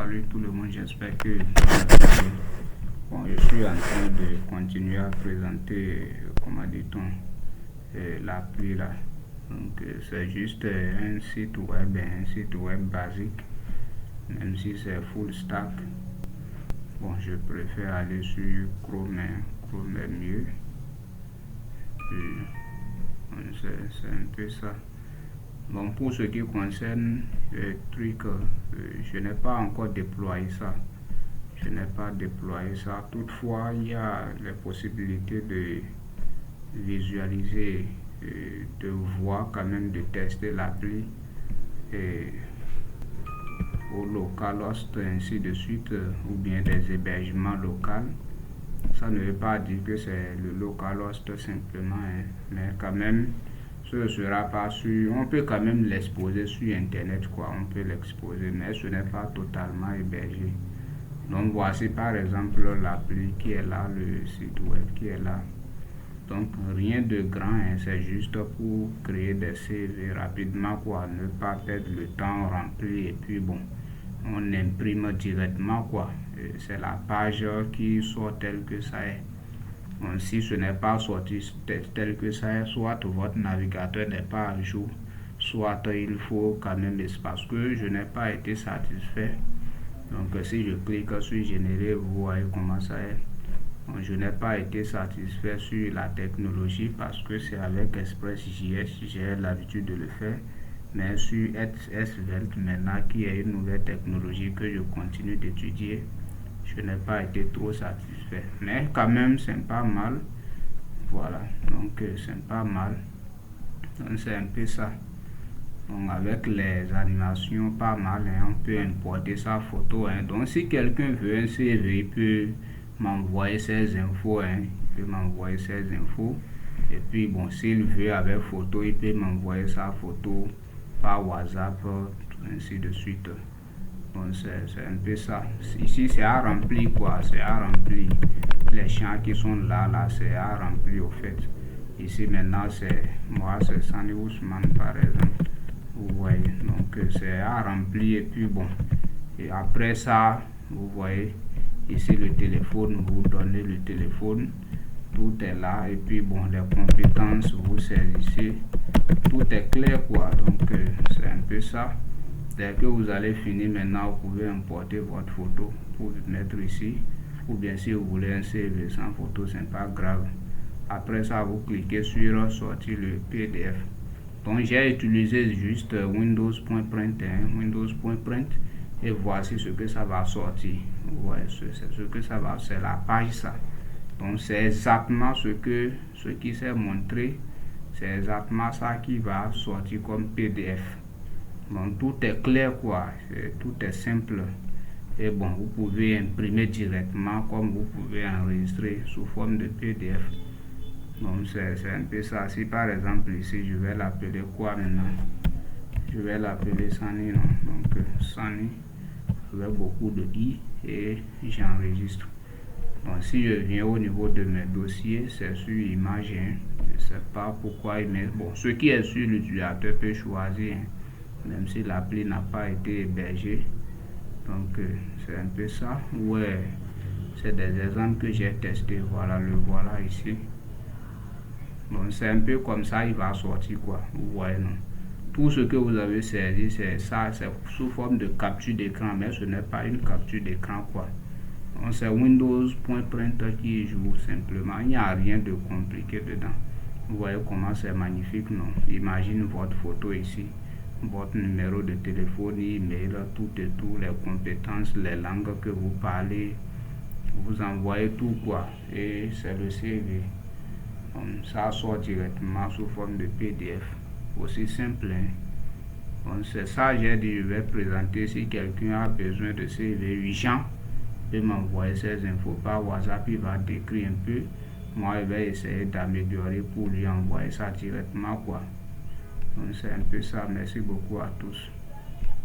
Salut tout le monde, j'espère que bon, je suis en train de continuer à présenter, comment dit-on, l'appli là. Donc c'est juste un site web basique, même si c'est full stack. Bon, je préfère aller sur Chrome, Chrome est mieux. C'est un peu ça. Bon, pour ce qui concerne le truc, je n'ai pas encore déployé ça. Toutefois, il y a les possibilités de visualiser, de voir quand même, de tester l'appli au localhost, ainsi de suite, ou bien des hébergements locaux. Ça ne veut pas dire que c'est le localhost simplement, mais quand même, ce ne sera pas sur. On peut quand même l'exposer sur internet, quoi. On peut l'exposer, mais ce n'est pas totalement hébergé. Donc voici par exemple l'appli qui est là, le site web qui est là. Donc rien de grand, c'est juste pour créer des CV rapidement, quoi. Ne pas perdre le temps, remplir, et puis bon, on imprime directement, quoi. C'est la page qui sort telle que ça est. Bon, si ce n'est pas sorti tel que ça est, soit votre navigateur n'est pas à jour, soit il faut quand même, parce que je n'ai pas été satisfait. Donc si je clique sur générer, vous voyez comment ça est. Bon, je n'ai pas été satisfait sur la technologie parce que c'est avec Express.js, j'ai l'habitude de le faire. Mais sur Svelte maintenant, qui est une nouvelle technologie que je continue d'étudier, je n'ai pas été trop satisfait. Mais quand même, c'est pas mal. Voilà, donc c'est pas mal. Donc c'est un peu ça. Donc avec les animations, pas mal, on peut importer sa photo. Donc si quelqu'un veut un CV, il peut m'envoyer ses infos. Et puis bon, s'il veut avec photo, il peut m'envoyer sa photo par WhatsApp, ainsi de suite. Donc c'est un peu ça. Ici c'est à remplir, quoi. C'est à remplir. Les champs qui sont là, c'est à remplir au fait. Ici maintenant c'est Sani Ousmane par exemple. Vous voyez, donc c'est à remplir, et puis bon, et après ça, vous voyez ici le téléphone, vous donnez le téléphone, tout est là, et puis bon, les compétences, vous saisissez, tout est clair, quoi. Donc c'est un peu ça. Dès que vous allez finir maintenant, vous pouvez importer votre photo pour mettre ici, ou bien si vous voulez un CV sans photo, c'est pas grave. Après ça, vous cliquez sur sortir le PDF. Donc j'ai utilisé juste Windows.print, et voici ce que ça va sortir. Ouais, c'est ce que ça va, c'est la page ça. Donc c'est exactement ce qui s'est montré, c'est exactement ça qui va sortir comme PDF. Donc tout est clair, quoi, tout est simple. Et bon, vous pouvez imprimer directement comme vous pouvez enregistrer sous forme de PDF. Donc c'est un peu ça. Si par exemple ici je vais l'appeler quoi maintenant, je vais l'appeler Sani, non? Donc Sani avec beaucoup de i, et j'enregistre. Donc si je viens au niveau de mes dossiers, c'est sur image, je ne sais pas pourquoi, mais bon, ce qui est sur l'utilisateur peut choisir, même si l'appli n'a pas été hébergée. Donc c'est un peu ça. Ouais, c'est des exemples que j'ai testés. Voilà, le voilà ici. Donc c'est un peu comme ça, il va sortir, quoi. Vous voyez, non? Tout ce que vous avez saisi, c'est ça, c'est sous forme de capture d'écran, mais ce n'est pas une capture d'écran, quoi. Donc c'est Windows.print qui joue simplement. Il n'y a rien de compliqué dedans. Vous voyez comment c'est magnifique, non? Imagine votre photo ici, votre numéro de téléphone, email, tout et tout, les compétences, les langues que vous parlez. Vous envoyez tout, quoi. Et c'est le CV. Ça sort directement sous forme de PDF, aussi simple, hein? Donc c'est ça, j'ai dit, je vais présenter. Si quelqu'un a besoin de CV urgent, il peut m'envoyer ses infos par WhatsApp, il va décrire un peu, moi je vais essayer d'améliorer pour lui envoyer ça directement, quoi. Donc c'est un peu ça. Merci beaucoup à tous.